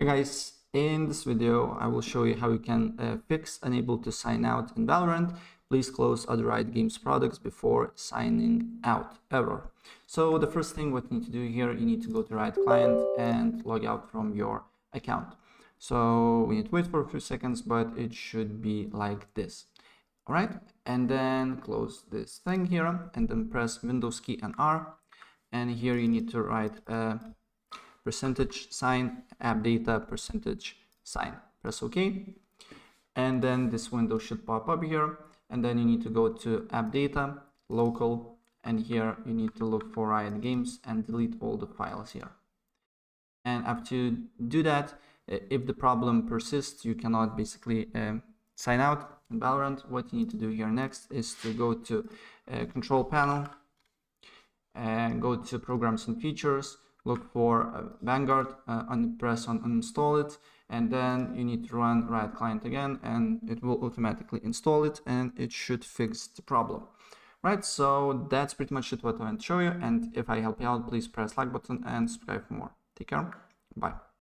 Hey guys, in this video I will show you how you can fix unable to sign out in Valorant. Please close other Riot Games products before signing out error. So the first thing what you need to do here, you need to go to Riot client and log out from your account. So we need to wait for a few seconds, but it should be like this. All right, and then close this thing here and then press Windows key and R, and here you need to write %sign app data %sign. Press OK, and then this window should pop up here, and then you need to go to app data local, and here you need to look for Riot Games and delete all the files here. And after you do that, if the problem persists, you cannot basically sign out in Valorant. What you need to do here next is to go to control panel and go to programs and features, look for Vanguard, press on uninstall it, and then you need to run Riot client again, and it will automatically install it, and it should fix the problem. Right, so that's pretty much it what I want to show you, and if I help you out, please press like button and subscribe for more. Take care, bye.